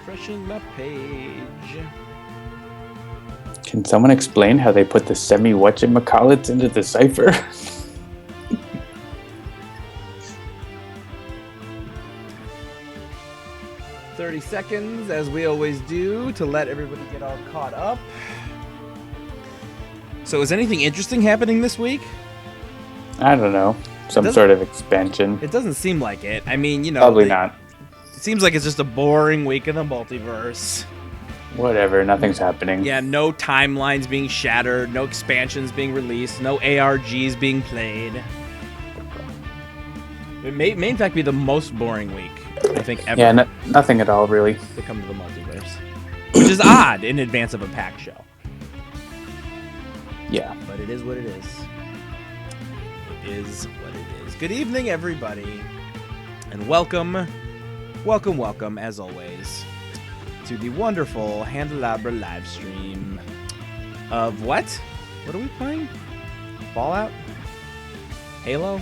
Refreshing my page. Can someone explain how they put the semi-whatchamacallits into the cipher? 30 seconds, as we always do, to let everybody get all caught up. So is anything interesting happening this week? I don't know. Some sort of expansion. It doesn't seem like it. I mean, you know... Probably not. It seems like it's just a boring week in the multiverse. Whatever, nothing's happening. Yeah, no timelines being shattered, no expansions being released, no ARGs being played. It may in fact be the most boring week, I think, ever. Yeah, nothing at all, really. To come to the multiverse. Which is odd in advance of a pack show. Yeah. But it is what it is. It is what it is. Good evening, everybody. And welcome, as always, to the wonderful Handelabra live stream of what? What are we playing? Fallout? Halo?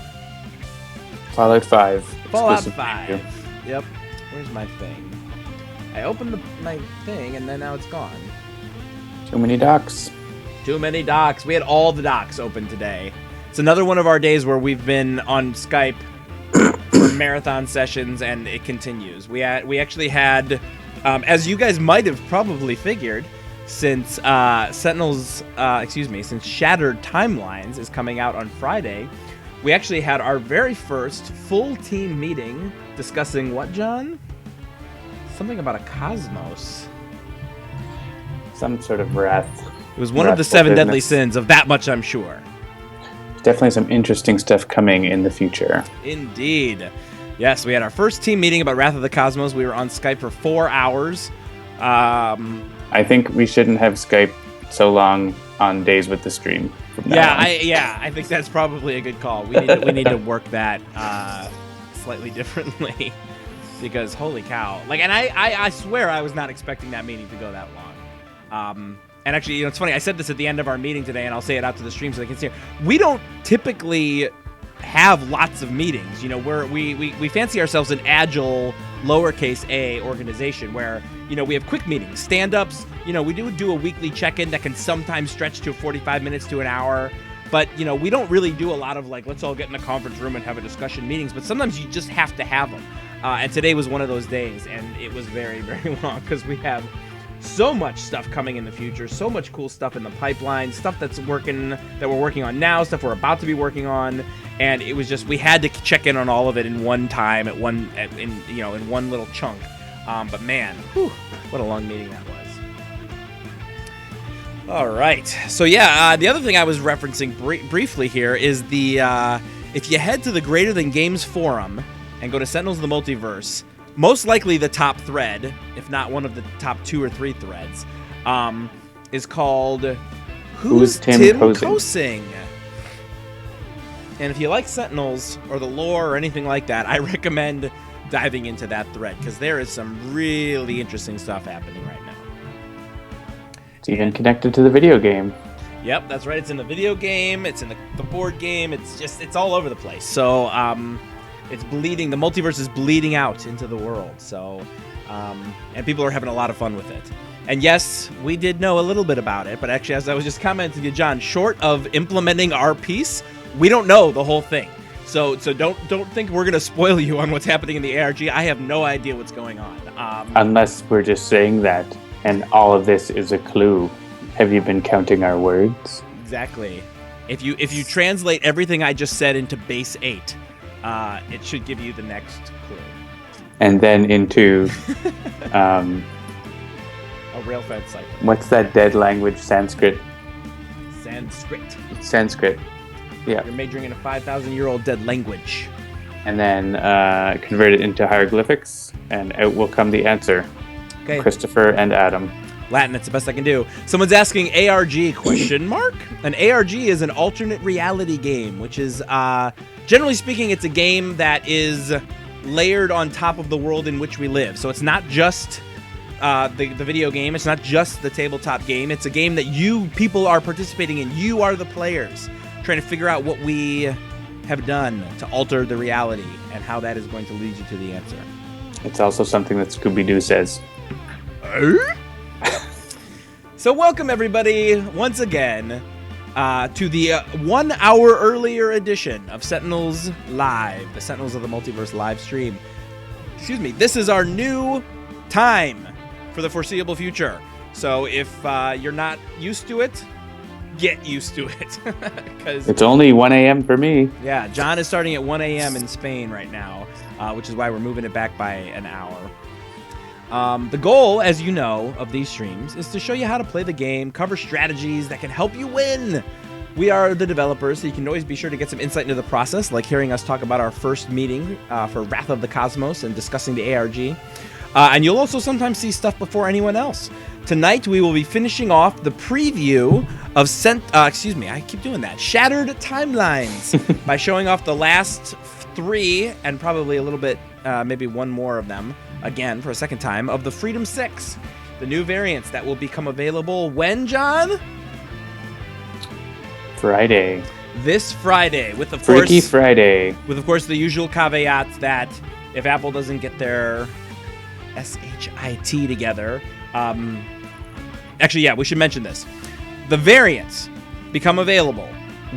Fallout 5. Fallout 5. Yep. Where's my thing? I opened my thing and then now it's gone. Too many docs. Too many docs. We had all the docs open today. It's another one of our days where we've been on Skype for marathon sessions, and it continues. We actually had, as you guys might have probably figured, since since Shattered Timelines is coming out on Friday, we actually had our very first full team meeting discussing what, John? Something about a cosmos. Some sort of wrath. It was one of the 7 deadly sins, of that much I'm sure. Definitely some interesting stuff coming in the future. Indeed. Yes, we had our first team meeting about Wrath of the Cosmos. We were on Skype for 4 hours. I think we shouldn't have Skype so long on days with the stream. I think that's probably a good call. We need to work that slightly differently because holy cow! Like, and I swear I was not expecting that meeting to go that long. And actually, you know, it's funny. I said this at the end of our meeting today, and I'll say it out to the stream so they can see it. We don't typically have lots of meetings. You know, we fancy ourselves an agile, lowercase a organization where, you know, we have quick meetings, stand-ups. You know, we do a weekly check-in that can sometimes stretch to 45 minutes to an hour. But, you know, we don't really do a lot of, like, let's all get in the conference room and have a discussion meetings. But sometimes you just have to have them. And today was one of those days, and it was very, very long because we have so much stuff coming in the future, so much cool stuff in the pipeline, stuff that we're working on now, stuff we're about to be working on, and it was just we had to check in on all of it in one time, in one little chunk. But man, what a long meeting that was. All right, so yeah, the other thing I was referencing briefly here is the if you head to the Greater Than Games forum and go to Sentinels of the Multiverse. Most likely the top thread, if not one of the top 2 or 3 threads, is called Who's Tim Kosing? And if you like Sentinels or the lore or anything like that, I recommend diving into that thread because there is some really interesting stuff happening right now. It's even connected to the video game. Yep, that's right. It's in the video game. It's in the board game. It's all over the place. So, it's bleeding. The multiverse is bleeding out into the world. So, and people are having a lot of fun with it. And yes, we did know a little bit about it, but actually, as I was just commenting to John, short of implementing our piece, we don't know the whole thing. So don't think we're gonna spoil you on what's happening in the ARG. I have no idea what's going on. Unless we're just saying that, and all of this is a clue. Have you been counting our words? Exactly. If you translate everything I just said into base 8. It should give you the next clue. And then into a rail-fed cipher. What's that dead language? Sanskrit. Sanskrit. Yeah. You're majoring in a 5,000-year-old dead language. And then convert it into hieroglyphics, and out will come the answer. Okay. Christopher and Adam. Latin, that's the best I can do. Someone's asking ARG, question mark? An ARG is an alternate reality game, which is, generally speaking, it's a game that is layered on top of the world in which we live. So it's not just the video game. It's not just the tabletop game. It's a game that you people are participating in. You are the players trying to figure out what we have done to alter the reality and how that is going to lead you to the answer. It's also something that Scooby-Doo says. So welcome everybody once again to the 1 hour earlier edition of Sentinels Live, the Sentinels of the Multiverse live stream. Excuse me. This is our new time for the foreseeable future. So if you're not used to it, get used to it. Because it's only 1 a.m. for me. Yeah, John is starting at 1 a.m. in Spain right now, which is why we're moving it back by an hour. The goal, as you know, of these streams is to show you how to play the game, cover strategies that can help you win. We are the developers, so you can always be sure to get some insight into the process, like hearing us talk about our first meeting for Wrath of the Cosmos and discussing the ARG. And you'll also sometimes see stuff before anyone else. Tonight, we will be finishing off the preview of Shattered Timelines by showing off the last 3 and probably a little bit, maybe one more of them, again for a second time, of the Freedom 6, the new variants that will become available when, John? Friday. This Friday, with of Freaky course, Friday. with of course the usual caveats that if Apple doesn't get their SHIT together, actually, yeah, we should mention this. The variants become available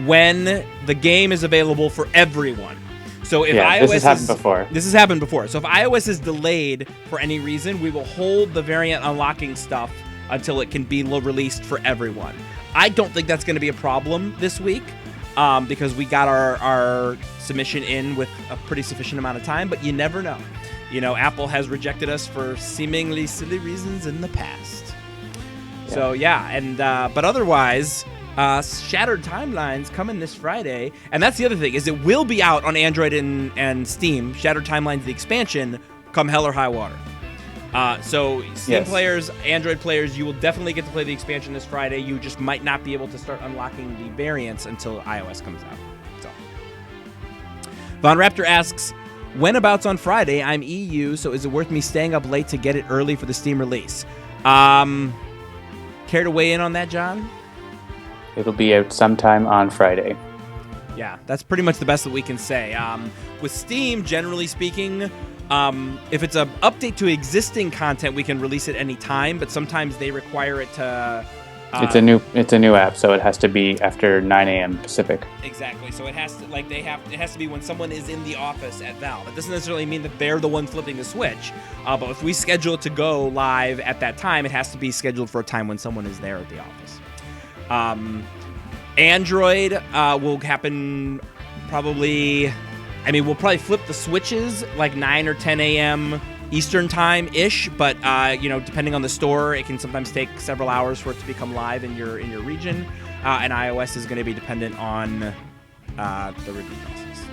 when the game is available for everyone. So if iOS this has happened before. This has happened before. So if iOS is delayed for any reason, we will hold the variant unlocking stuff until it can be released for everyone. I don't think that's going to be a problem this week because we got our submission in with a pretty sufficient amount of time, but you never know. You know, Apple has rejected us for seemingly silly reasons in the past. Yeah. So yeah, and but otherwise, Shattered Timelines coming this Friday, and that's the other thing is it will be out on Android and Steam. Shattered Timelines, the expansion, come hell or high water. So Steam players, Android players, you will definitely get to play the expansion this Friday. You just might not be able to start unlocking the variants until iOS comes out. So Von Raptor asks, when abouts on Friday? I'm EU, so is it worth me staying up late to get it early for the Steam release? Care to weigh in on that, John? It'll be out sometime on Friday. Yeah, that's pretty much the best that we can say. With Steam, generally speaking, if it's an update to existing content, we can release it any time, but sometimes they require it to... It's a new app, so it has to be after 9 a.m. Pacific. Exactly. So it has to it has to be when someone is in the office at Valve. It doesn't necessarily mean that they're the one flipping the switch, but if we schedule it to go live at that time, it has to be scheduled for a time when someone is there at the office. Android will happen probably... I mean, we'll probably flip the switches like 9 or 10 a.m. Eastern time-ish, but depending on the store, it can sometimes take several hours for it to become live in your region. And iOS is going to be dependent on the review process.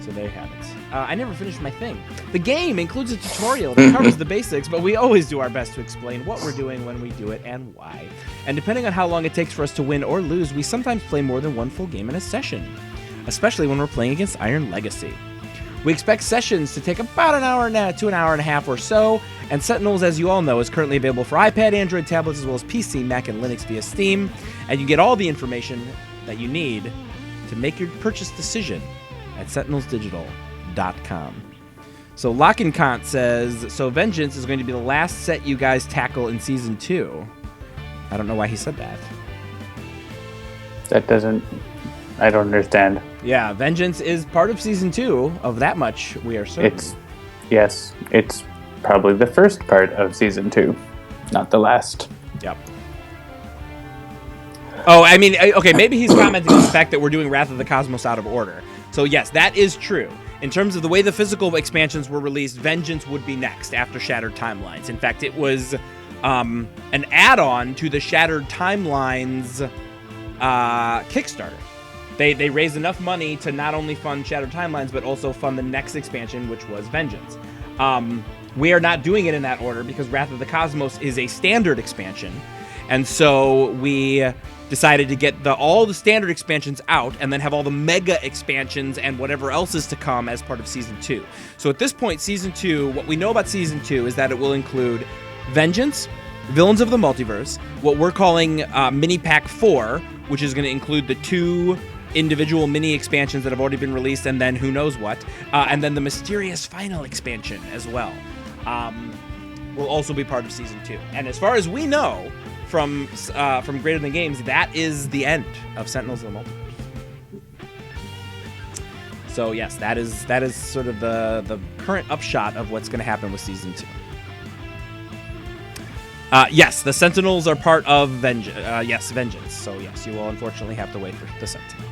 So there you have it. I never finished my thing. The game includes a tutorial that covers the basics, but we always do our best to explain what we're doing, when we do it, and why. And depending on how long it takes for us to win or lose, we sometimes play more than one full game in a session, especially when we're playing against Iron Legacy. We expect sessions to take about an hour to an hour and a half or so, and Sentinels, as you all know, is currently available for iPad, Android, tablets, as well as PC, Mac, and Linux via Steam, and you get all the information that you need to make your purchase decision at sentinelsdigital.com. So Lockenkant says, so Vengeance is going to be the last set you guys tackle in Season 2. I don't know why he said that. I don't understand. Yeah, Vengeance is part of Season 2, of that much we are certain. It's probably the first part of Season 2, not the last. Yep. Oh, I mean, okay, maybe he's commenting on the fact that we're doing Wrath of the Cosmos out of order. So yes, that is true. In terms of the way the physical expansions were released, Vengeance would be next after Shattered Timelines. In fact, it was an add-on to the Shattered Timelines Kickstarter. They raised enough money to not only fund Shattered Timelines, but also fund the next expansion, which was Vengeance. We are not doing it in that order because Wrath of the Cosmos is a standard expansion. And so we decided to get all the standard expansions out and then have all the mega expansions and whatever else is to come as part of Season 2. So at this point, Season 2, what we know about Season 2 is that it will include Vengeance, Villains of the Multiverse, what we're calling Mini Pack 4, which is going to include the 2 individual mini expansions that have already been released, and then who knows what, and then the mysterious final expansion as well. will also be part of Season 2. And as far as we know from Greater Than Games, that is the end of Sentinels of the Multiverse. So yes, that is sort of the current upshot of what's going to happen with Season 2. Yes, the Sentinels are part of Vengeance. So yes, you will unfortunately have to wait for the Sentinels.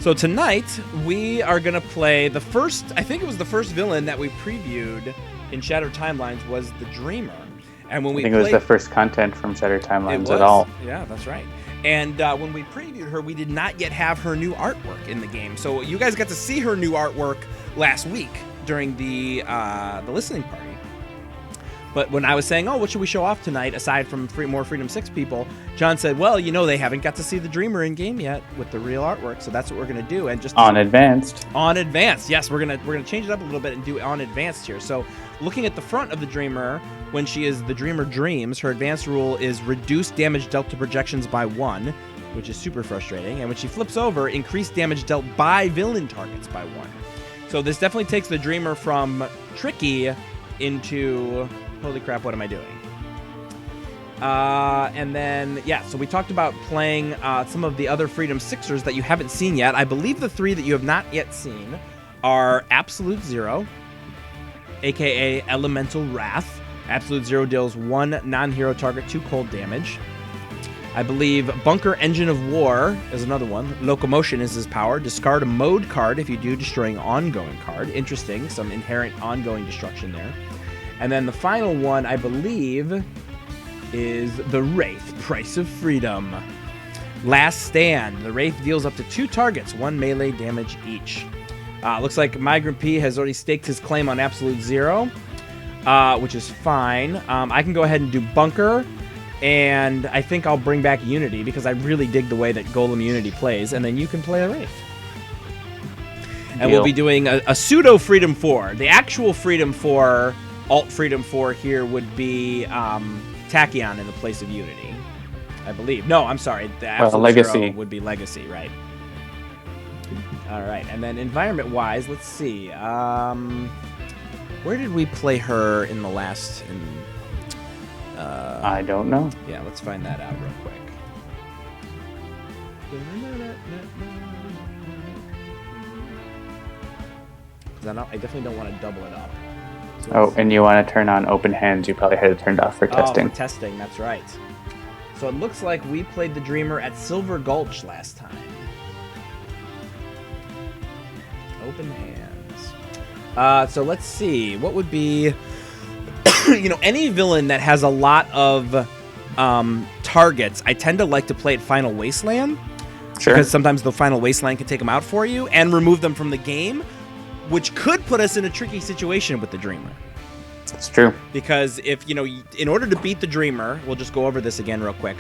So tonight, we are going to play the first, I think it was the first villain that we previewed in Shattered Timelines was the Dreamer. And when I think it was the first content from Shattered Timelines at all. Yeah, that's right. And when we previewed her, we did not yet have her new artwork in the game. So you guys got to see her new artwork last week during the listening party. But when I was saying, what should we show off tonight, aside from more Freedom 6 people, John said, well, they haven't got to see the Dreamer in game yet with the real artwork, so that's what we're going to do. And just on Advanced. On Advanced, yes, we're gonna change it up a little bit and do on Advanced here. So looking at the front of the Dreamer, when she is the Dreamer Dreams, her advanced rule is reduce damage dealt to projections by 1, which is super frustrating. And when she flips over, increase damage dealt by villain targets by 1. So this definitely takes the Dreamer from tricky into... Holy crap, what am I doing? And then, so we talked about playing some of the other Freedom Sixers that you haven't seen yet. I believe the 3 that you have not yet seen are Absolute Zero, a.k.a. Elemental Wrath. Absolute Zero deals 1 non-hero target 2 cold damage. I believe Bunker Engine of War is another one. Locomotion is his power. Discard a mode card if you do, destroying ongoing card. Interesting, some inherent ongoing destruction there. And then the final one, I believe, is the Wraith, Price of Freedom. Last Stand. The Wraith deals up to 2 targets, 1 melee damage each. Looks like Migrant P has already staked his claim on Absolute Zero, which is fine. I can go ahead and do Bunker, and I think I'll bring back Unity, because I really dig the way that Golem Unity plays, and then you can play a Wraith. And we'll be doing a pseudo Freedom 4. The actual Freedom 4... Alt Freedom 4 here would be Tachyon in the place of Unity, I believe. No, I'm sorry. The Absolute Legacy Zero would be Legacy, right? All right, and then environment-wise, let's see. Where did we play her in the last... I don't know. Yeah, let's find that out real quick. Because I definitely don't want to double it up. So and you want to turn on open hands. You probably had it turned off for testing. Oh, for testing, that's right. So it looks like we played the Dreamer at Silver Gulch last time. Open hands. So let's see. What would be... any villain that has a lot of targets, I tend to like to play at Final Wasteland. Sure. Because sometimes the Final Wasteland can take them out for you and remove them from the game, which could put us in a tricky situation with the Dreamer. That's true. Because if, in order to beat the Dreamer, we'll just go over this again real quick,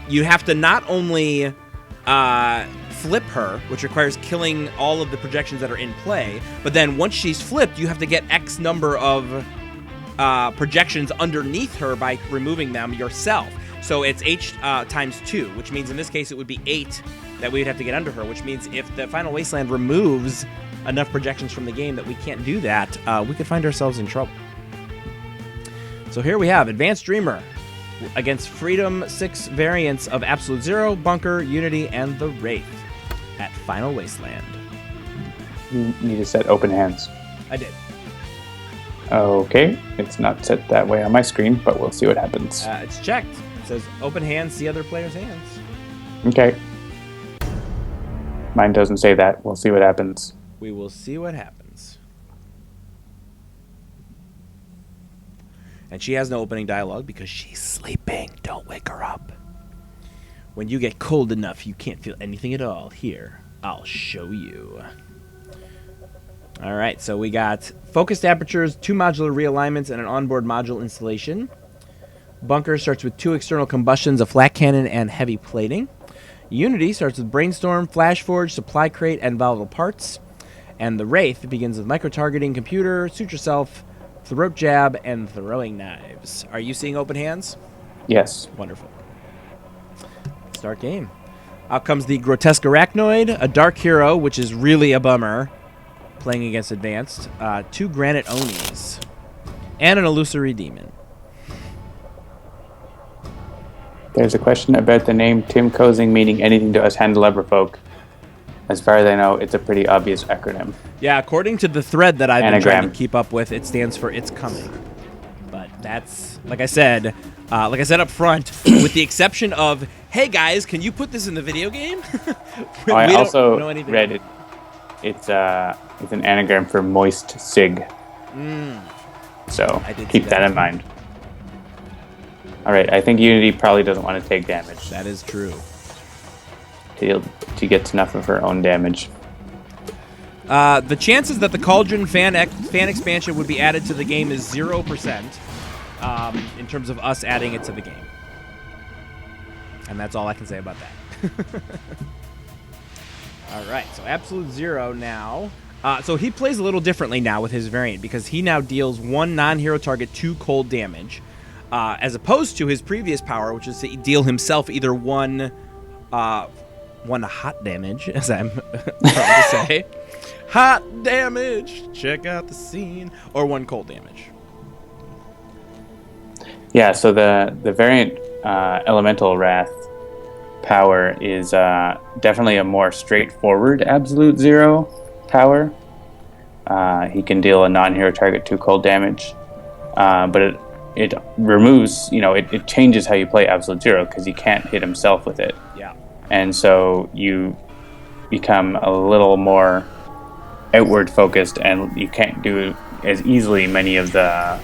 you have to not only flip her, which requires killing all of the projections that are in play, but then once she's flipped, you have to get X number of projections underneath her by removing them yourself. So it's H times 2, which means in this case it would be 8 that we would have to get under her, which means if the Final Wasteland removes enough projections from the game that we can't do that, we could find ourselves in trouble. So here we have Advanced Dreamer against Freedom 6 variants of Absolute Zero, Bunker, Unity, and the Wraith at Final Wasteland. You need to set open hands. I did. Okay, it's not set that way on my screen, but we'll see what happens. It's checked. It says open hands, see other players' hands. Okay. Mine doesn't say that. We'll see what happens. We will see what happens. And she has no opening dialogue because she's sleeping. Don't wake her up. When you get cold enough you can't feel anything at all, here, I'll show you. All right, so we got focused apertures, 2 modular realignments, and an onboard module installation. Bunker starts with 2 external combustions, a flat cannon, and heavy plating. Unity starts with Brainstorm, Flash Forge, Supply Crate, and volatile parts. And the Wraith begins with micro-targeting, computer, suture self, throat jab, and throwing knives. Are you seeing open hands? Yes. Wonderful. Start game. Out comes the Grotesque Arachnoid, a Dark Hero, which is really a bummer, playing against Advanced. 2 Granite Onis. And an illusory demon. There's a question about the name Tim Cozing meaning anything to us Handelabra folk. As far as I know, it's a pretty obvious acronym. Yeah, according to the thread that I've been trying to Anagram. keep up with, it stands for "It's Coming." But that's, like I said up front, with the exception of, hey guys, can you put this in the video game? I also know anything read it. It's an anagram for moist sig. So I did keep see that in mind. All right, I think Unity probably doesn't want to take damage. That is true. To get enough of her own damage. The chances that the Cauldron fan expansion would be added to the game is 0% in terms of us adding it to the game. And that's all I can say about that. All right, so Absolute Zero now. So he plays a little differently now with his variant because he now deals 1 non-hero target 2 cold damage, as opposed to his previous power, which is to deal himself either one hot damage, as I'm proud to say. Hot damage, check out the scene, or 1 cold damage. Yeah, so the variant Elemental Wrath power is definitely a more straightforward Absolute Zero power. He can deal a non-hero target 2 cold damage, but it removes, it changes how you play Absolute Zero because he can't hit himself with it. Yeah. And so you become a little more outward focused, and you can't do as easily many of the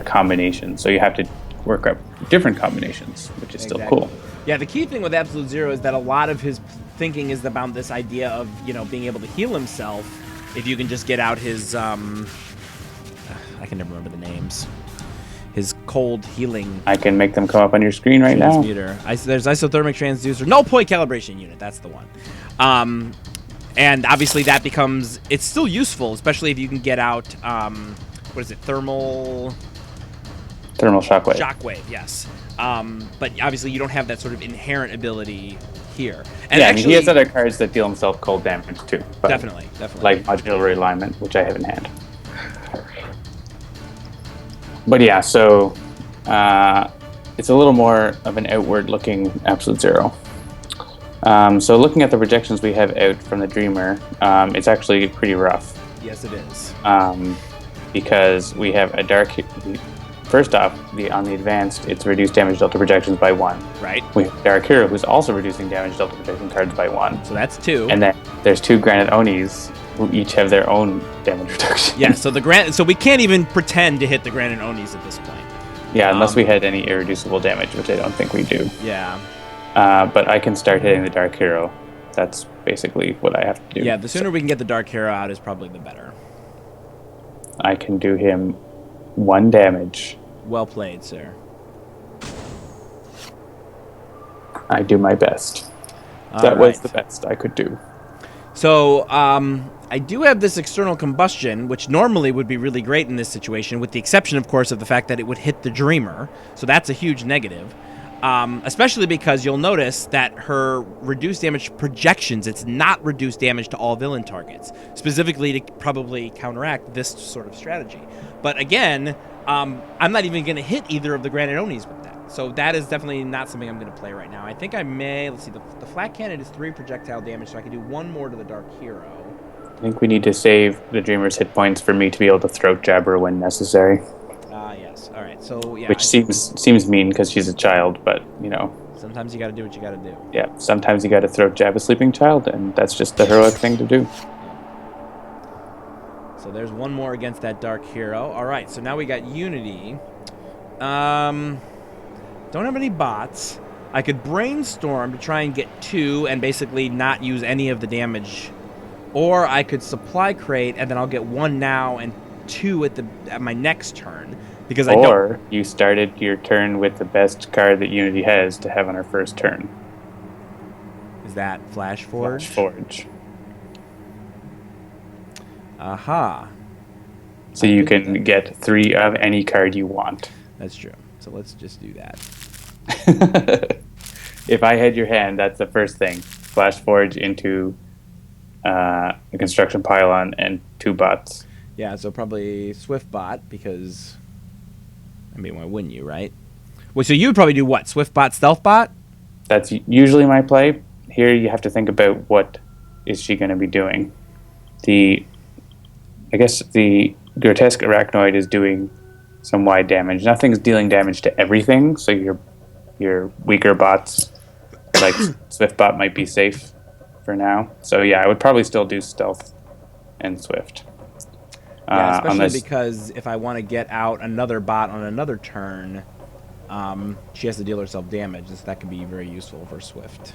combinations. So you have to work up different combinations, which is still cool. Yeah, the key thing with Absolute Zero is that a lot of his thinking is about this idea of, being able to heal himself if you can just get out his, I can never remember the names. His cold healing. I can make them come up on your screen right now. There's isothermic transducer. Null point calibration unit. That's the one. And obviously that becomes, it's still useful, especially if you can get out, what is it, thermal shockwave. Shockwave, yes. But obviously you don't have that sort of inherent ability here. And yeah, actually, he has other cards that deal himself cold damage too. But definitely. Like modular alignment, which I have in hand. But yeah, so it's a little more of an outward-looking Absolute Zero. So looking at the projections we have out from the Dreamer, it's actually pretty rough. Yes, it is. Because we have a dark... First off, on the advanced, it's reduced damage delta projections by 1. Right. We have Dark Hero, who's also reducing damage delta projection cards by 1. So that's 2. And then there's 2 Granite Onis, who each have their own damage reduction. Yeah, so we can't even pretend to hit the Granite Onis at this point. Yeah, unless we had any irreducible damage, which I don't think we do. Yeah. But I can start hitting the Dark Hero. That's basically what I have to do. Yeah, the sooner we can get the Dark Hero out is probably the better. I can do him 1 damage. Well played, sir. I do my best. That was the best I could do. So, I do have this external combustion, which normally would be really great in this situation, with the exception, of course, of the fact that it would hit the Dreamer. So that's a huge negative. Especially because you'll notice that her reduced damage projections, it's not reduced damage to all villain targets, specifically to probably counteract this sort of strategy. But again, I'm not even going to hit either of the Granite Onis with that. So that is definitely not something I'm going to play right now. I think I may, let's see, the flat cannon is 3 projectile damage, so I can do 1 more to the Dark Hero. I think we need to save the Dreamer's hit points for me to be able to throat jab her when necessary. Yes. All right. So yeah. Which seems mean because she's a child, but sometimes you got to do what you got to do. Yeah. Sometimes you got to throat jab a sleeping child, and that's just the heroic thing to do. So there's 1 more against that Dark Hero. All right. So now we got Unity. Don't have any bots. I could brainstorm to try and get 2 and basically not use any of the damage, or I could supply crate and then I'll get 1 now and 2 at my next turn. Because or you started your turn with the best card that Unity has to have on her first turn. Is that Flash Forge? Flash Forge. Aha. So you can get 3 of any card you want. That's true. So let's just do that. If I had your hand, that's the first thing. Flash Forge into a construction pylon and 2 bots. Yeah, so probably Swift bot because I mean, why wouldn't you, right? Well, so you would probably do what? Swift bot, stealth bot? That's usually my play. Here you have to think about what is she going to be doing. I guess the grotesque arachnoid is doing some wide damage. Nothing's dealing damage to everything, so your weaker bots like Swiftbot might be safe for now. So yeah, I would probably still do stealth and Swift. Yeah, especially because if I want to get out another bot on another turn, she has to deal herself damage. So that can be very useful for Swift.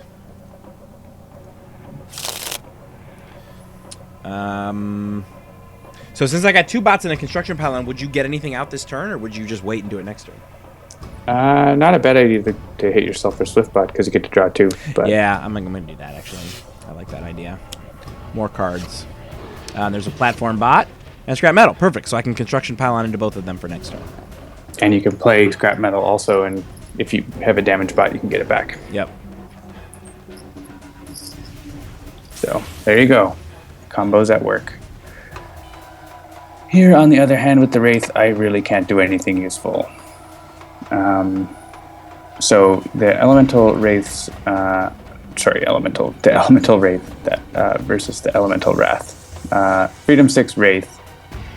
So since I got 2 bots in a construction pylon, would you get anything out this turn, or would you just wait and do it next turn? Not a bad idea to hit yourself for Swiftbot because you get to draw 2. But yeah, I'm going to do that, actually. I like that idea. More cards. There's a platform bot and scrap metal. Perfect. So I can construction pylon into both of them for next turn. And you can play scrap metal also, and if you have a damage bot, you can get it back. Yep. So there you go. Combos at work. Here, on the other hand, with the Wraith, I really can't do anything useful. So the Elemental Wraiths, the Elemental Wraith versus the Elemental Wrath. Freedom 6 Wraith,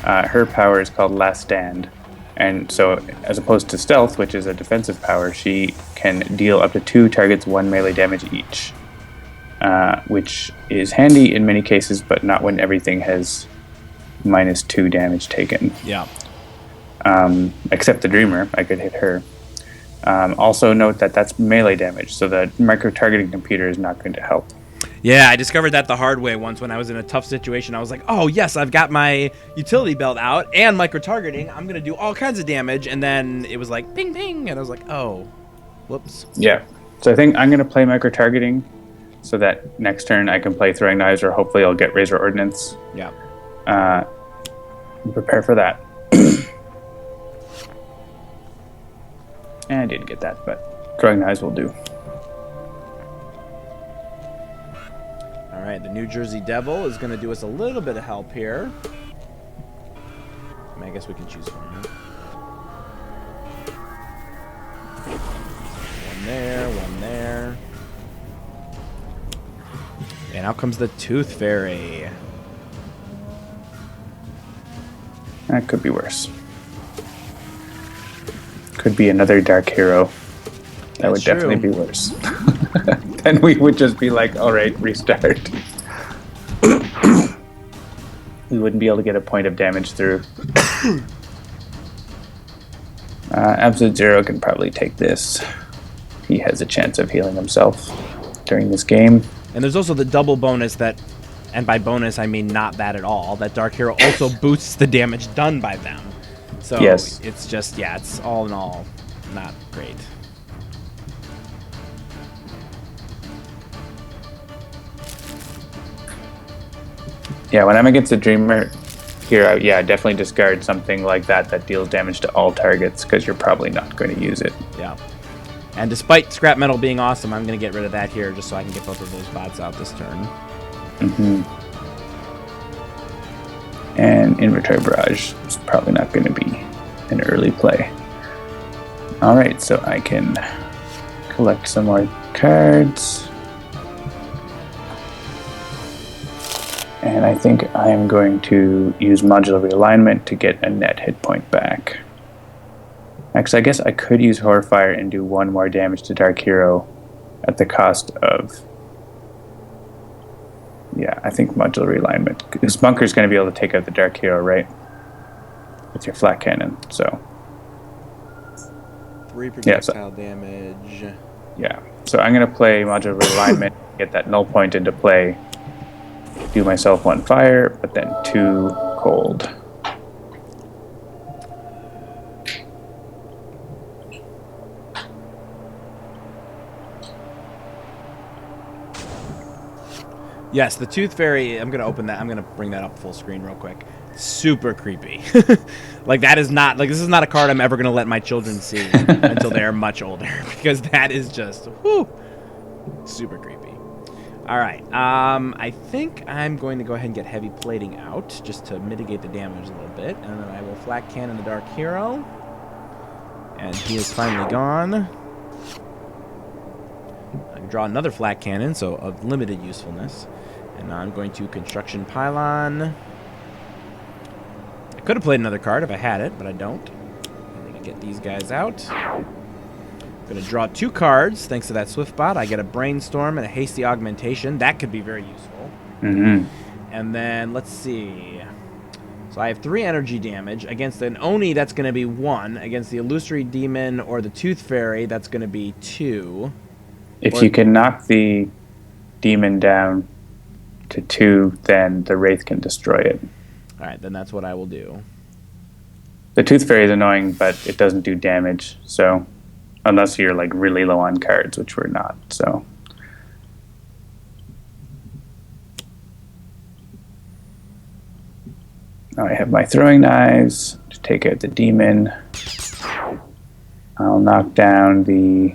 her power is called Last Stand. And so, as opposed to Stealth, which is a defensive power, she can deal up to 2 targets 1 melee damage each. Which is handy in many cases, but not when everything has -2 damage taken. Yeah. Except the Dreamer, I could hit her. Also note that that's melee damage, so the micro-targeting computer is not going to help. Yeah, I discovered that the hard way once when I was in a tough situation. I was like, oh, yes, I've got my utility belt out and micro-targeting. I'm going to do all kinds of damage. And then it was like, ping, ping. And I was like, oh, whoops. Yeah. So I think I'm going to play micro-targeting so that next turn I can play Throwing Knives, or hopefully I'll get Razor Ordnance. Yeah. Prepare for that. And I didn't get that, but Throwing Knives will do. All right, the New Jersey Devil is going to do us a little bit of help here. I guess we can choose one. Huh? One there, one there. And out comes the Tooth Fairy. That could be worse. Could be another Dark Hero. That would definitely be worse. Then we would just be like, all right, restart. We wouldn't be able to get a point of damage through. Absolute Zero can probably take this. He has a chance of healing himself during this game. And there's also the double bonus that, and by bonus I mean not bad at all, that Dark Hero also boosts the damage done by them. So yes. It's just, yeah, it's all in all not great. Yeah, when I'm against a Dreamer here, I definitely discard something like that deals damage to all targets, because you're probably not going to use it. Yeah. And despite Scrap Metal being awesome, I'm going to get rid of that here just so I can get both of those bots out this turn. Mm-hmm. And Inventory Barrage is probably not going to be an early play. Alright, so I can collect some more cards. And I think I am going to use Modular Realignment to get a net hit point back. Actually, I guess I could use Horrorfire and do 1 more damage to Dark Hero at the cost of... Yeah, I think Modular Realignment. Because Bunker's going to be able to take out the Dark Hero, right? With your flat cannon, so... 3 projectile damage. Yeah, so I'm going to play Modular Realignment, get that null point into play, do myself 1 fire, but then 2 cold. Yes, the Tooth Fairy, I'm going to open that. I'm going to bring that up full screen real quick. Super creepy. Like, that is not, like, this is not a card I'm ever going to let my children see until they're much older, because that is just, whew, super creepy. All right, I think I'm going to go ahead and get Heavy Plating out just to mitigate the damage a little bit, and then I will Flat Cannon the Dark Hero. And he is finally gone. I can draw another flak cannon, so of limited usefulness. And now I'm going to construction pylon. I could have played another card if I had it, but I don't. I'm going to get these guys out. I'm going to draw 2 cards thanks to that Swift bot. I get a Brainstorm and a Hasty Augmentation. That could be very useful. Mm-hmm. And then, let's see. So I have 3 energy damage. Against an Oni, that's going to be 1. Against the Illusory Demon or the Tooth Fairy, that's going to be 2. If you can knock the demon down to 2, then the Wraith can destroy it. Alright, then that's what I will do. The Tooth Fairy is annoying, but it doesn't do damage, so... Unless you're, like, really low on cards, which we're not, so... I have my throwing knives to take out the demon. I'll knock down the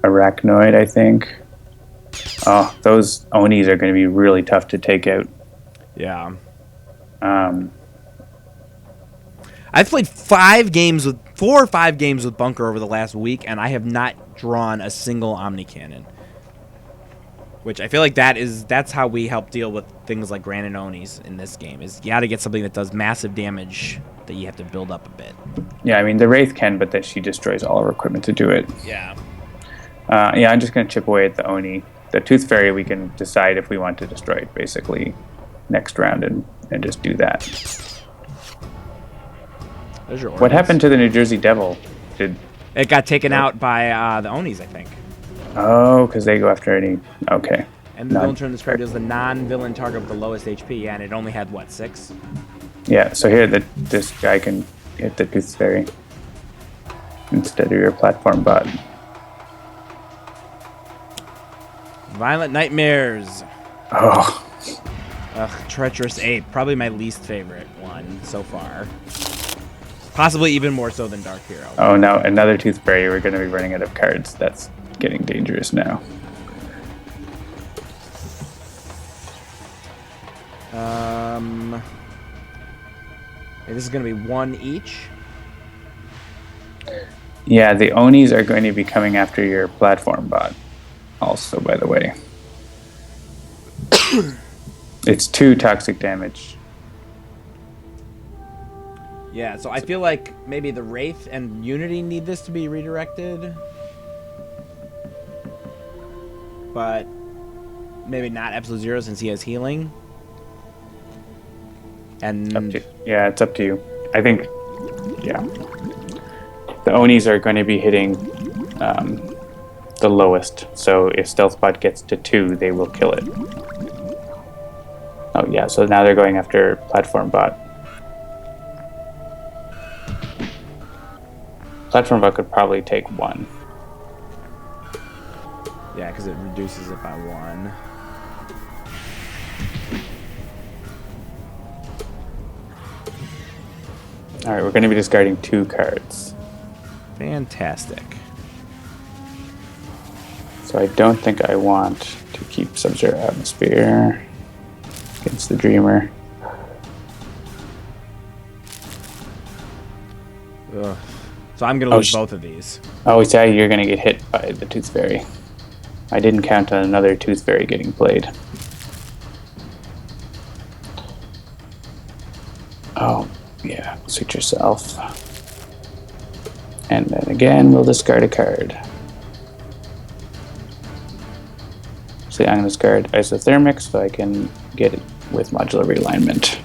arachnoid, I think. Oh, those Onis are going to be really tough to take out. Yeah. I've played 4 or 5 games with Bunker over the last week, and I have not drawn a single Omni Cannon. Which I feel like that's how we help deal with things like Granite Onis in this game. Is you got to get something that does massive damage that you have to build up a bit. Yeah, I mean the Wraith can, but that she destroys all her equipment to do it. Yeah. Yeah, I'm just going to chip away at the Oni. The Tooth Fairy, we can decide if we want to destroy it basically next round and just do that. There's your What happened to the New Jersey Devil? It got taken out by the Onis, I think. Oh, because they go after any... Okay. And the villain turn this card deals the non-villain target with the lowest HP, yeah, and it only had, what, 6? Yeah, so here this guy can hit the Tooth Fairy instead of your platform bot. Violent Nightmares. Oh. Ugh, Treacherous Ape. Probably my least favorite one so far. Possibly even more so than Dark Hero. Oh, no, another Tooth Fairy. We're going to be running out of cards. That's getting dangerous now. This is going to be 1 each. Yeah, the Onis are going to be coming after your platform bot. Also, by the way. It's 2 toxic damage. Yeah, so I feel like maybe the Wraith and Unity need this to be redirected. But maybe not Absolute Zero since he has healing. And yeah, it's up to you. I think, yeah. The Onis are going to be hitting the lowest. So if Stealth Bot gets to 2, they will kill it. Oh, yeah, so now they're going after Platform Bot. Platform Bot could probably take 1. yeah, because it reduces it by 1. Alright, we're going to be discarding 2 cards. Fantastic. So I don't think I want to keep Sub-Zero Atmosphere against the Dreamer. Ugh. So I'm going to lose both of these. Oh, yeah, you're going to get hit by the Tooth Fairy. I didn't count on another Tooth Fairy getting played. Oh, yeah, suit yourself. And then again, we'll discard a card. So I'm going to discard Isothermic so I can get it with Modular Realignment.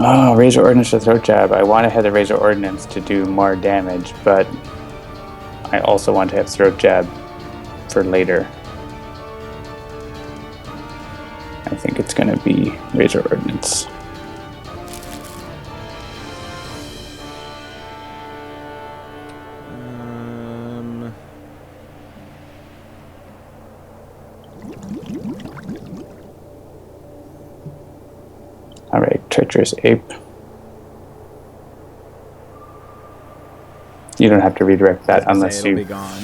Oh, Razor Ordnance to Throat Jab. I want to have the Razor Ordnance to do more damage, but I also want to have Throat Jab for later. I think it's going to be Razor Ordnance. Alright, Treacherous Ape. You don't have to redirect that unless it'll you... be gone.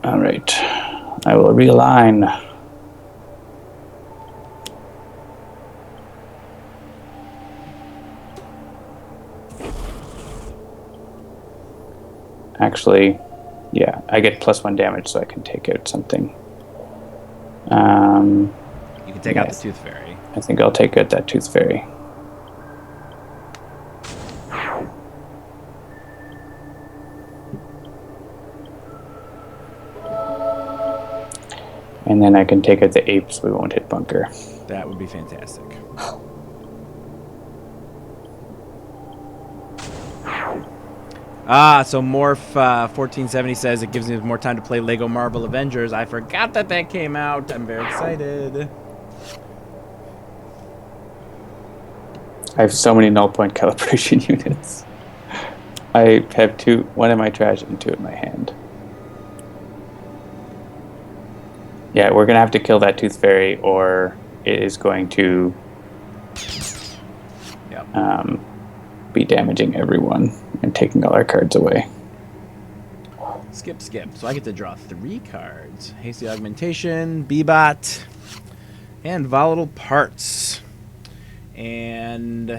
All right. I will realign. Actually, yeah, I get +1 damage, so I can take out something. You can take out the Tooth Fairy. I think I'll take out that Tooth Fairy. And then I can take out the apes. We won't hit bunker. That would be fantastic. So Morph 1470 says it gives me more time to play Lego Marvel Avengers. I forgot that came out. I'm very excited. I have so many null point calibration units. I have one in my trash and 2 in my hand. Yeah, we're gonna have to kill that Tooth Fairy, or it is going to be damaging everyone and taking all our cards away. Skip. So I get to draw 3 cards. Hasty Augmentation, Bebot, and Volatile Parts. And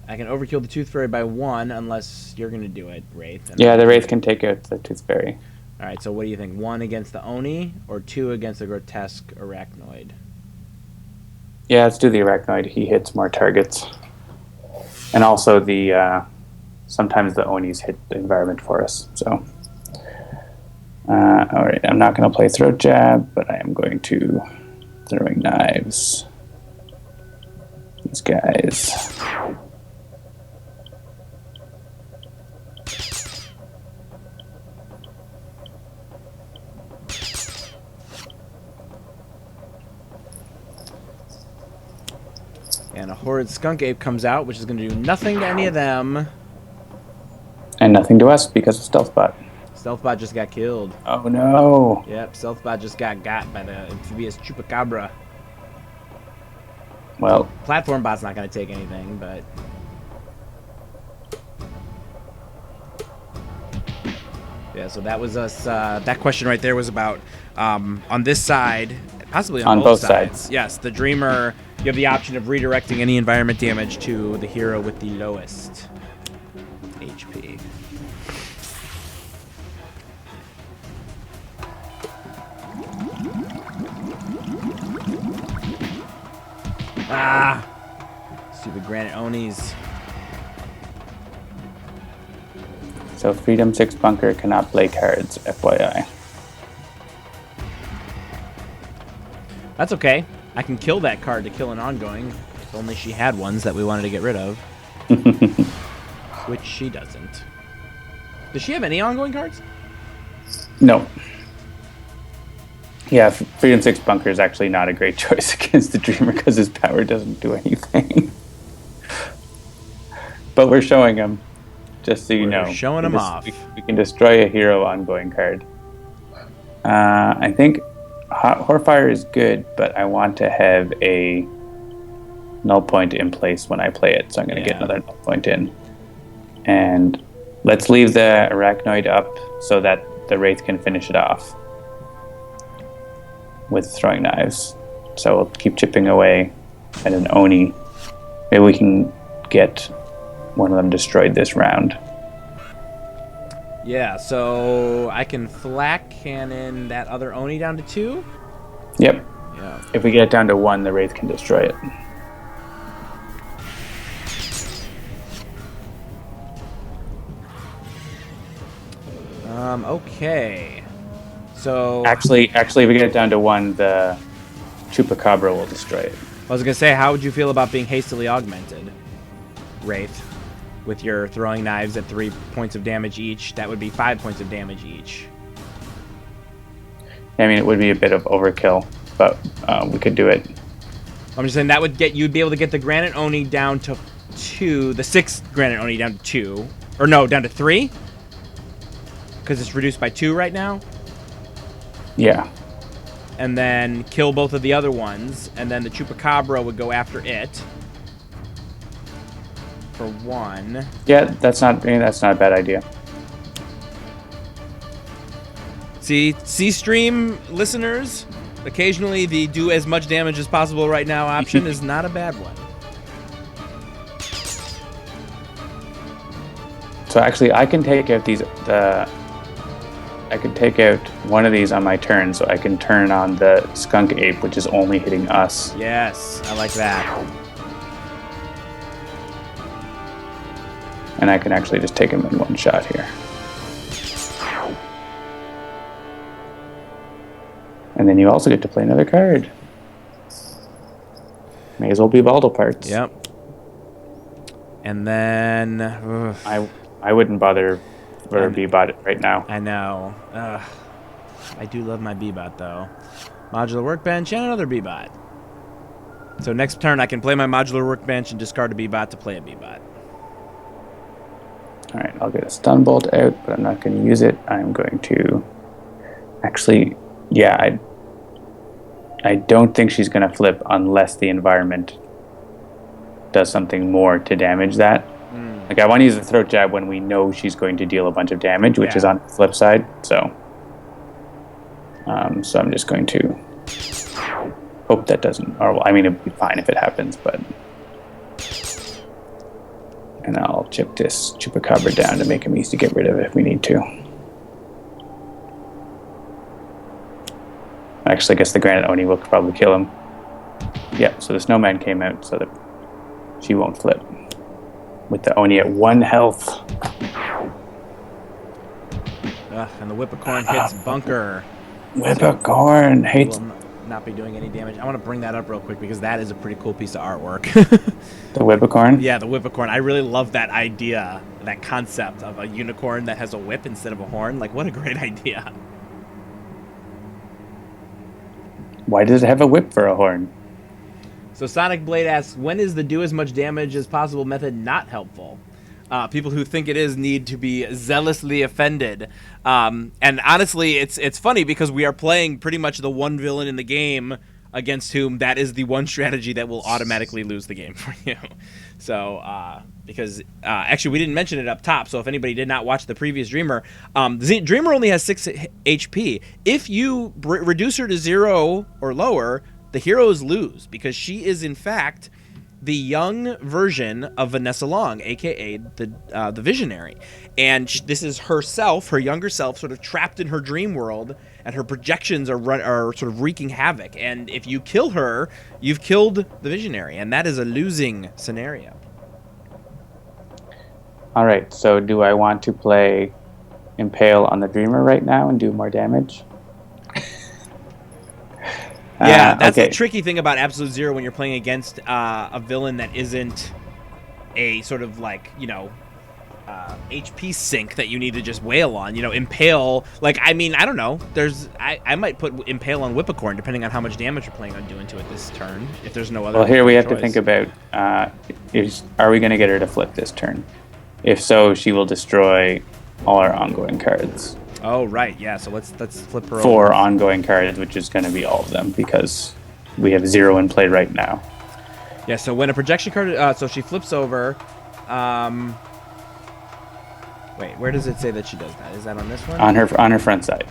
I can overkill the Tooth Fairy by 1 unless you're going to do it, Wraith. Yeah, the Wraith can take out the Tooth Fairy. All right, so what do you think? 1 against the Oni or 2 against the Grotesque Arachnoid? Yeah, let's do the Arachnoid. He hits more targets. And also the sometimes the Onis hit the environment for us. So, all right, I'm not going to play Throat Jab, but I am going to Throwing Knives. These guys. And a Horrid Skunk Ape comes out, which is going to do nothing to any of them. And nothing to us because of Stealthbot. Stealthbot just got killed. Oh no. Yep, Stealthbot just got by the amphibious Chupacabra. Well, Platform Bot's not going to take anything, but... Yeah, so that was us. That question right there was about, on this side, possibly on both sides. Yes, the Dreamer, you have the option of redirecting any environment damage to the hero with the lowest HP. Ah! Stupid Granite Onis. So Freedom 6 Bunker cannot play cards, FYI. That's okay. I can kill that card to kill an ongoing. If only she had ones that we wanted to get rid of. Which she doesn't. Does she have any ongoing cards? No. Yeah, Freedom 6 Bunker is actually not a great choice against the Dreamer because his power doesn't do anything. But we're showing him, just so you know. We're showing him off. We can destroy a hero ongoing card. I think Horfire is good, but I want to have a null point in place when I play it, so I'm going to get another null point in. And let's leave the Arachnoid up so that the Wraith can finish it off with Throwing Knives. So we'll keep chipping away at an Oni. Maybe we can get one of them destroyed this round. Yeah, so I can Flak Cannon that other Oni down to 2? Yep. Yeah. If we get it down to 1, the Wraith can destroy it. Okay. So... Actually, if we get it down to 1, the Chupacabra will destroy it. I was going to say, how would you feel about being hastily augmented, Wraith? With your Throwing Knives at 3 points of damage each, that would be 5 points of damage each. I mean, it would be a bit of overkill, but we could do it. I'm just saying that would get you'd be able to get the Granite Oni down to 2, the 6th Granite Oni down to 2, or no, down to 3, because it's reduced by 2 right now. Yeah. And then kill both of the other ones, and then the Chupacabra would go after it. for 1. Yeah, that's not a bad idea. See, C-Stream listeners, occasionally the do as much damage as possible right now option is not a bad one. So actually, I can take out I can take out one of these on my turn, so I can turn on the skunk ape, which is only hitting us. Yes, I like that. And I can actually just take him in one shot here. And then you also get to play another card. May as well be Baldo parts. Yep. And then... I wouldn't bother for a B-bot right now. I know. I do love my B-bot, though. Modular workbench and another B-bot. So next turn, I can play my modular workbench and discard a B-bot to play a B-bot. All right, I'll get a stun bolt out, but I'm not going to use it. I'm going to... Actually, yeah, I don't think she's going to flip unless the environment does something more to damage that. Like, I want to use the throat jab when we know she's going to deal a bunch of damage, which is on the flip side. So, so I'm just going to hope that doesn't. Or, well, I mean, it'd be fine if it happens, but. And I'll chip this Chupacabra down to make him easy to get rid of if we need to. Actually, I guess the Granite Oni will probably kill him. Yeah, so the Snowman came out so that she won't flip. With the Oni at 1 health. And the Whippocorn hits Bunker. Whippocorn hates... Will not be doing any damage. I want to bring that up real quick because that is a pretty cool piece of artwork. The Whippocorn? Yeah, the Whippocorn. I really love that idea, that concept of a unicorn that has a whip instead of a horn. Like, what a great idea. Why does it have a whip for a horn? So Sonic Blade asks, when is the do as much damage as possible method not helpful? People who think it is need to be zealously offended. And honestly, it's funny because we are playing pretty much the one villain in the game against whom that is the one strategy that will automatically lose the game for you. So, because actually we didn't mention it up top, so if anybody did not watch the previous Dreamer, Dreamer only has 6 HP. If you reduce her to 0 or lower, the heroes lose because she is in fact the young version of Vanessa Long, aka the Visionary, and this is herself, her younger self, sort of trapped in her dream world, and her projections are sort of wreaking havoc. And if you kill her, you've killed the Visionary, and that is a losing scenario. All right, so do I want to play Impale on the Dreamer right now and do more damage? Yeah, that's okay. the tricky thing about Absolute Zero when you're playing against a villain that isn't a sort of like, you know, HP sink that you need to just wail on. You know, Impale, like, I mean, I don't know. I might put Impale on Whippocorn depending on how much damage you're planning on doing to it this turn, if there's no other Well, here we have choice. to think about, are we going to get her to flip this turn? If so, she will destroy all our ongoing cards. Oh, right, yeah, so let's flip her 4 over. ongoing cards, which is going to be all of them, because we have 0 in play right now. Yeah, so when a projection card, so she flips over, wait, where does it say that she does that? Is that on this one? On her front side.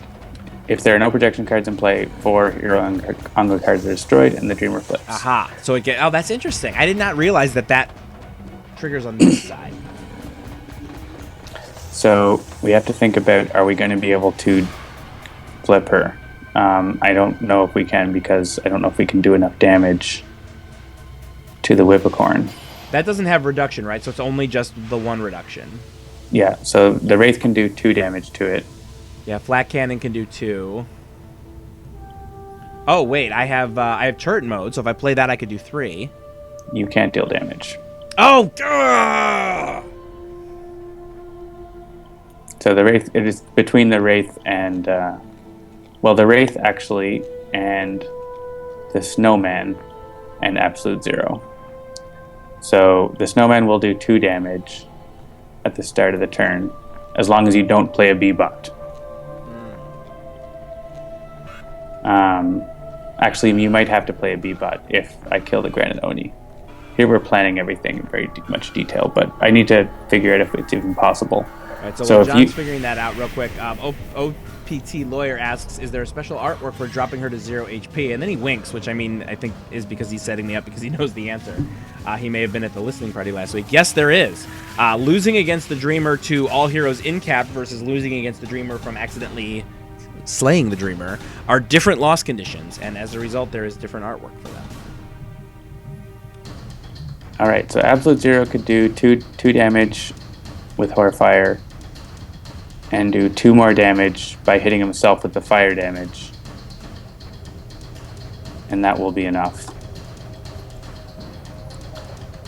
If there are no projection cards in play, 4 hero ongoing cards are destroyed, and the Dreamer flips. Aha, so it oh, that's interesting. I did not realize that triggers on this side. So we have to think about, are we going to be able to flip her? I don't know if we can, because I don't know if we can do enough damage to the Whippocorn. That doesn't have reduction, right? So it's only just the 1 reduction. Yeah, so the Wraith can do 2 damage to it. Yeah, Flat Cannon can do 2. Oh, wait, I have turret mode, so if I play that, I could do 3. You can't deal damage. Oh, duh! So the Wraith, it is between the Wraith and, well, the Wraith actually, and the Snowman and Absolute Zero. So the Snowman will do 2 damage at the start of the turn, as long as you don't play a B-bot. Actually, you might have to play a B-bot if I kill the Granite Oni. here we're planning everything in very much detail, but I need to figure out if it's even possible. All right, so while John's figuring that out real quick, OPT Lawyer asks, is there a special artwork for dropping her to 0 HP? And then he winks, which I think is because he's setting me up because he knows the answer. He may have been at the listening party last week. Yes, there is. Losing against the Dreamer to all heroes in cap versus losing against the Dreamer from accidentally slaying the Dreamer are different loss conditions, and as a result, there is different artwork for them. All right, so Absolute Zero could do two damage with Horfire and do 2 more damage by hitting himself with the fire damage. And that will be enough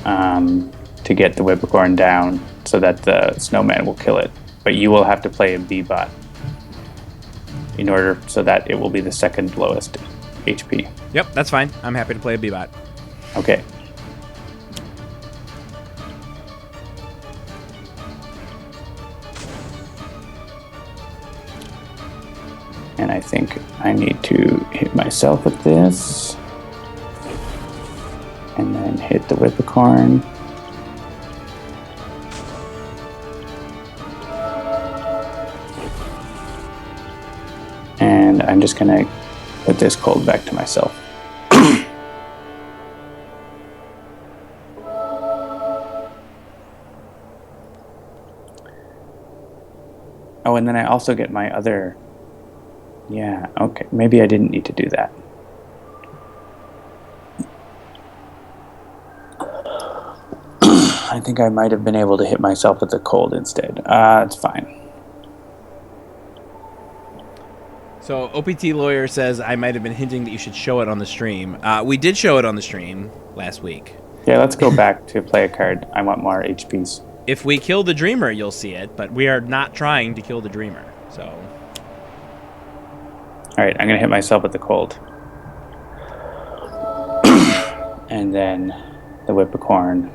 to get the Whippocorn down so that the Snowman will kill it. But you will have to play a B-bot in order so that it will be the second lowest HP. Yep, that's fine. I'm happy to play a B-bot. Okay. And I think I need to hit myself with this. And then hit the Whippocorn. And I'm just going to put this cold back to myself. Oh, and then I also get my other... Yeah, okay. Maybe I didn't need to do that. I think I might have been able to hit myself with the cold instead. It's fine. So OPT Lawyer says I might have been hinting that you should show it on the stream. We did show it on the stream last week. Yeah, let's go back to play a card. I want more HPs. If we kill the Dreamer, you'll see it, but we are not trying to kill the Dreamer, so... Alright, I'm going to hit myself with the cold. And then the Whippocorn.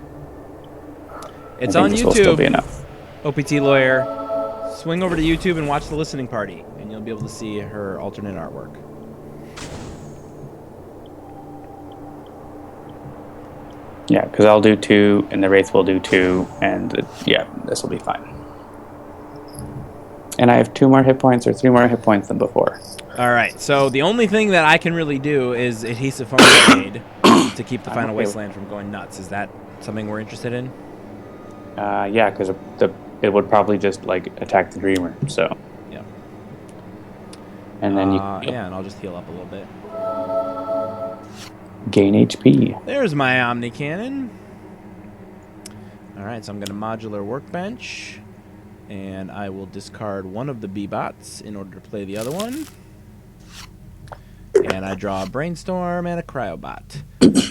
It's on this YouTube. Will still be enough. OPT Lawyer. Swing over to YouTube and watch the listening party, and you'll be able to see her alternate artwork. Yeah, because I'll do 2, and the Wraith will do 2, and yeah, this will be fine. And I have 2 more hit points or 3 more hit points than before. All right, so the only thing that I can really do is Adhesive Foam Blade to keep the final Wasteland from going nuts. Is that something we're interested in? Yeah, because it would probably just like attack the Dreamer. So yeah, and then yeah, and I'll just heal up a little bit. Gain HP. There's my Omni Cannon. All right, so I'm going to modular workbench, and I will discard one of the B-bots in order to play the other one. And I draw a Brainstorm and a Cryobot.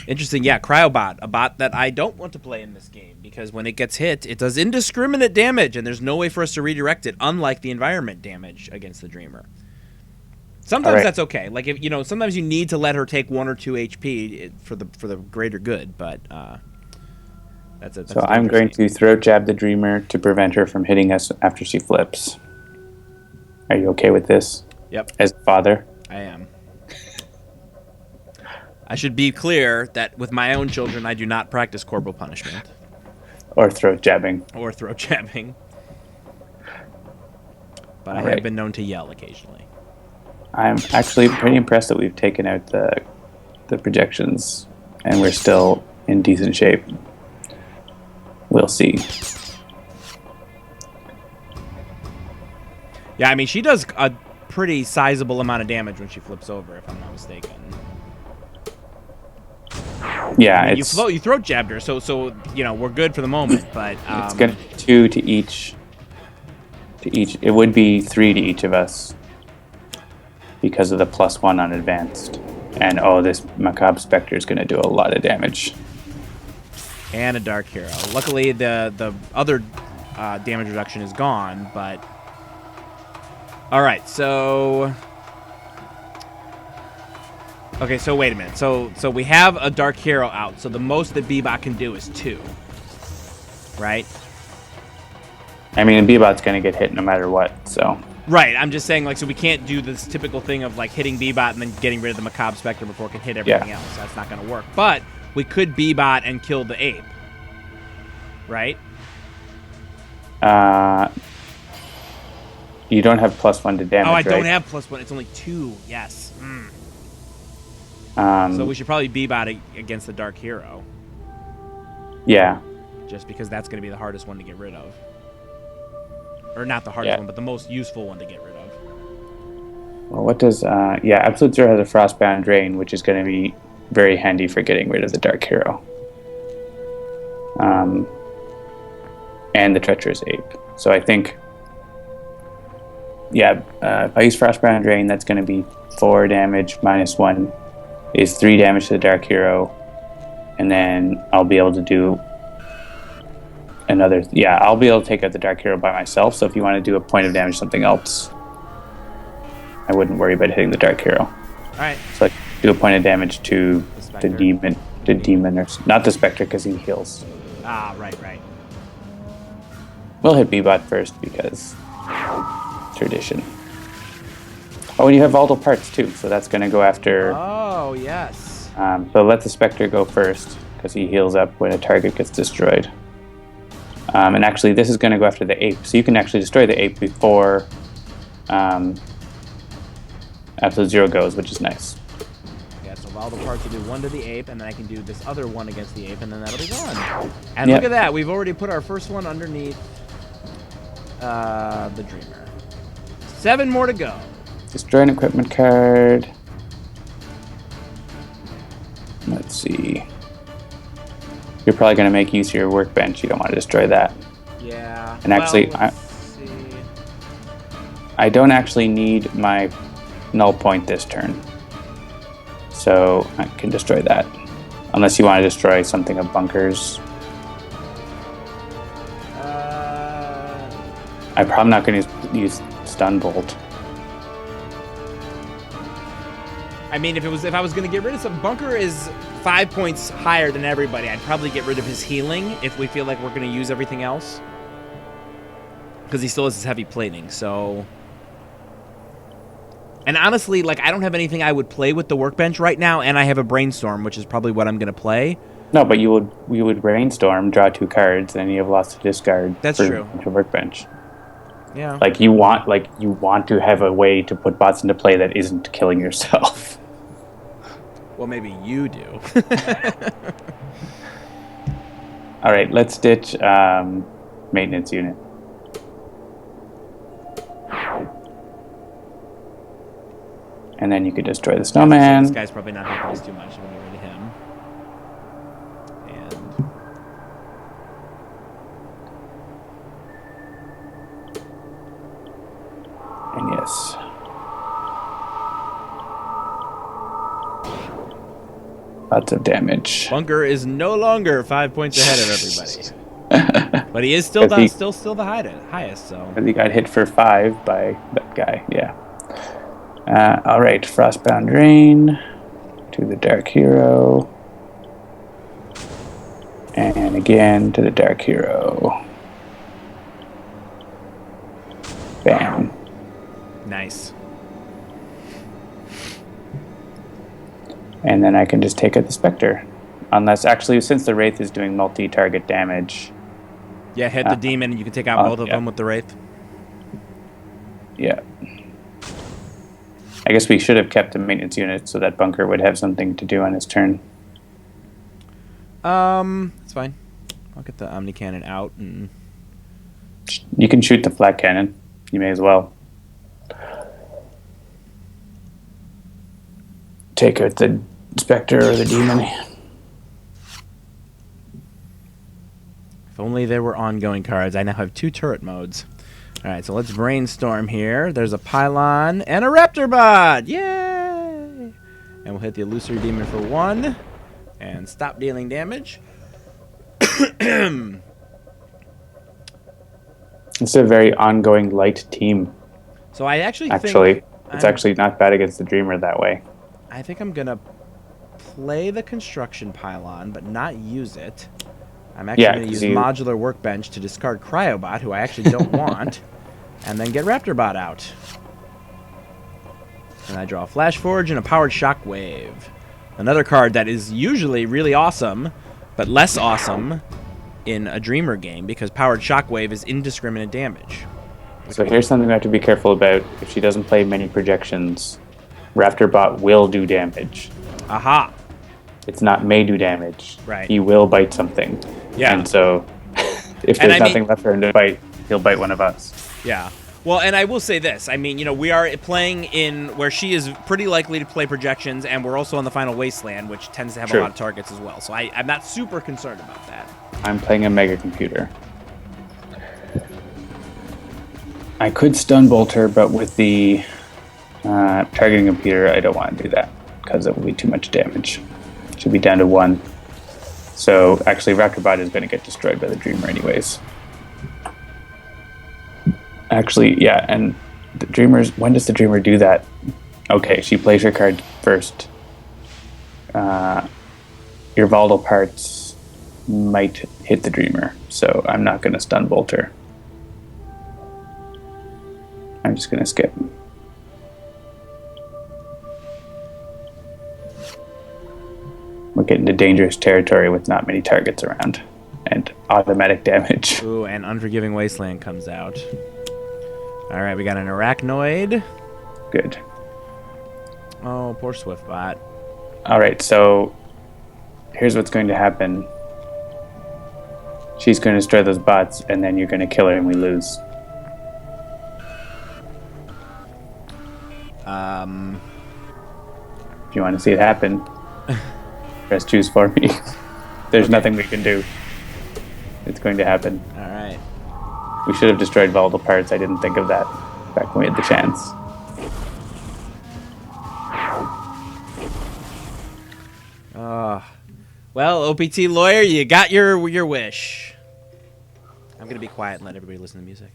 Interesting, yeah, Cryobot, a bot that I don't want to play in this game, because when it gets hit, it does indiscriminate damage, and there's no way for us to redirect it, unlike the environment damage against the Dreamer. Sometimes that's okay. Like, if sometimes you need to let her take 1 or 2 HP for the greater good, but that's it. So I'm going to throat jab the Dreamer to prevent her from hitting us after she flips. Are you okay with this? Yep. As a father? I am. I should be clear that with my own children, I do not practice corporal punishment. Or throat jabbing. Or throat jabbing. But I have been known to yell occasionally. I'm actually pretty impressed that we've taken out the projections and we're still in decent shape. We'll see. Yeah, I mean, she does a pretty sizable amount of damage when she flips over, if I'm not mistaken. Yeah, I mean, you throat jabbed her, so we're good for the moment. But it's gonna be 2 to each. It would be 3 to each of us because of the +1 on advanced. And this Macabre Spectre is gonna do a lot of damage. And a Dark Hero. Luckily, the other damage reduction is gone, but all right, so. Okay, so wait a minute. So we have a Dark Hero out. So the most that B-Bot can do is 2, right? I mean, B-Bot's going to get hit no matter what, so... Right, I'm just saying, like, so we can't do this typical thing of, like, hitting B-Bot and then getting rid of the Macabre Spectre before it can hit everything else. That's not going to work. But we could B-bot and kill the ape. Right? You don't have +1 to damage, Oh, I right? don't have +1. It's only 2. Yes. So we should probably B-bot against the Dark Hero. Yeah. Just because that's going to be the hardest one to get rid of. Or not the hardest one, but the most useful one to get rid of. Well, what does... Absolute Zero has a Frostbound Drain, which is going to be very handy for getting rid of the Dark Hero. And the Treacherous Ape. So I think... if I use Frostbound Drain, that's going to be 4 damage minus 1 is 3 damage to the Dark Hero. And then I'll be able to do another... I'll be able to take out the Dark Hero by myself. So if you want to do a point of damage something else, I wouldn't worry about hitting the Dark Hero. All right. So do a point of damage to the demon, or not the Spectre because he heals. Ah, right. We'll hit B-Bot first because tradition. Oh, and you have volatile parts too, so that's going to go after... Oh, yes. So let the Spectre go first because he heals up when a target gets destroyed. And actually, this is going to go after the ape, so you can actually destroy the ape before Absolute Zero goes, which is nice. Yeah, so volatile parts will do 1 to the ape, and then I can do this other one against the ape, and then that'll be gone. And look at that, we've already put our first one underneath the Dreamer. 7 more to go. Destroy an equipment card. Let's see. You're probably going to make use of your workbench. You don't want to destroy that. Yeah. And actually, I don't actually need my null point this turn. So I can destroy that. Unless you want to destroy something of Bunker's. I'm probably not going to use Stun Bolt. I mean, if I was going to get rid of some... Bunker is 5 points higher than everybody. I'd probably get rid of his healing if we feel like we're going to use everything else. Because he still has his heavy plating, so... And honestly, like, I don't have anything I would play with the workbench right now, and I have a Brainstorm, which is probably what I'm going to play. No, but you would Brainstorm, draw 2 cards, and you have lots to discard. That's true. For workbench. Yeah. Like you want to have a way to put bots into play that isn't killing yourself. Well, maybe you do. All right, let's ditch maintenance unit. And then you could destroy the snowman. This guy's probably not helping us too much. We'll get rid of him. And yes. Lots of damage. Bunker is no longer 5 points ahead of everybody. But he is still the highest, so. He got hit for 5 by that guy, yeah. All right, Frostbound Drain to the Dark Hero. And again to the Dark Hero. Bam. Nice. And then I can just take out the Spectre. Unless, actually, since the Wraith is doing multi-target damage. Yeah, hit the demon and you can take out both of them with the Wraith. Yeah. I guess we should have kept the maintenance unit so that Bunker would have something to do on his turn. It's fine. I'll get the Omni Cannon out and... You can shoot the flat cannon. You may as well. Take out the Spectre or the Demon. If only there were ongoing cards. I now have 2 turret modes. All right, so let's brainstorm here. There's a Pylon and a Raptor Bot. Yay! And we'll hit the Illusory Demon for 1 and stop dealing damage. It's a very ongoing light team. So I think it's actually not bad against the Dreamer that way. I think I'm going to play the Construction Pylon, but not use it. I'm actually going to use Modular Workbench to discard Cryobot, who I actually don't want, and then get Raptorbot out. And I draw a Flash Forge and a Powered Shockwave. Another card that is usually really awesome, but less awesome in a Dreamer game because Powered Shockwave is indiscriminate damage. So here's something we have to be careful about. If she doesn't play many projections, Raptorbot will do damage. Aha. It's not may do damage. Right. He will bite something. Yeah. And so if there's nothing left for him to bite, he'll bite one of us. Yeah. Well, and I will say this. I mean, we are playing in where she is pretty likely to play projections, and we're also on the final Wasteland, which tends to have a lot of targets as well. So I'm not super concerned about that. I'm playing a Mega Computer. I could stun bolt her, but with the targeting computer, I don't want to do that because it will be too much damage. Should be down to 1. So actually, Raptorbot is going to get destroyed by the Dreamer anyways. Actually, yeah, and the Dreamers. When does the Dreamer do that? Okay, she plays her card first. Your volatile parts might hit the Dreamer, so I'm not going to stun bolt her. I'm just going to skip. We're getting to dangerous territory with not many targets around. And automatic damage. Ooh, and Unforgiving Wasteland comes out. Alright, we got an Arachnoid. Good. Oh, poor Swiftbot. Alright, so here's what's going to happen. She's going to destroy those bots, and then you're going to kill her and we lose. If you want to see it happen, press choose for me. There's nothing we can do. It's going to happen. Alright. We should have destroyed volatile parts. I didn't think of that back when we had the chance. Well, OPT lawyer, you got your wish. I'm going to be quiet and let everybody listen to music.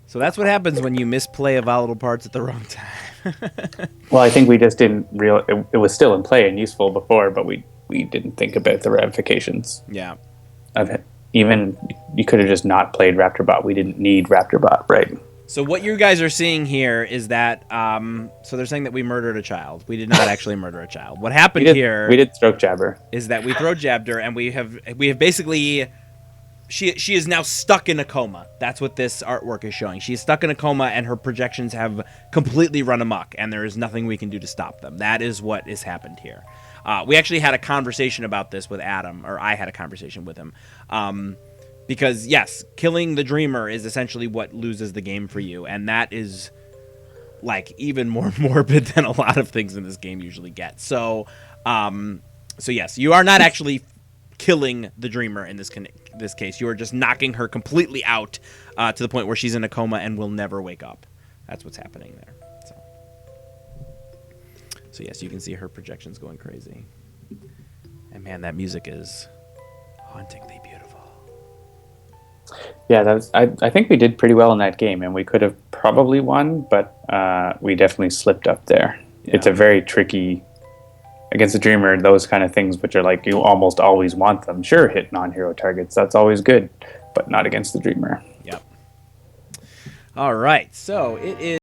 So that's what happens when you misplay a volatile parts at the wrong time. Well, I think we just didn't it was still in play and useful before, but we didn't think about the ramifications. Yeah. Even you could have just not played Raptorbot. We didn't need Raptorbot, right? So what you guys are seeing here is that so they're saying that we murdered a child. We did not actually murder a child. What happened here? We did throat jab her. Is that we throat jabbed her, and we have basically. She is now stuck in a coma. That's what this artwork is showing. She's stuck in a coma, and her projections have completely run amok, and there is nothing we can do to stop them. That is what has happened here. We actually had a conversation about this with Adam, or I had a conversation with him. Because, yes, killing the Dreamer is essentially what loses the game for you, and that is, like, even more morbid than a lot of things in this game usually get. So yes, you are not actually killing the Dreamer in this case. You are just knocking her completely out to the point where she's in a coma and will never wake up. That's what's happening there. So yes, you can see her projections going crazy. And man, that music is hauntingly beautiful. Yeah, I think we did pretty well in that game, and we could have probably won, but we definitely slipped up there. Yeah. It's a very tricky against the Dreamer, those kind of things, which are like you almost always want them. Sure, hit non-hero targets, that's always good, but not against the Dreamer. Yep. All right, so it is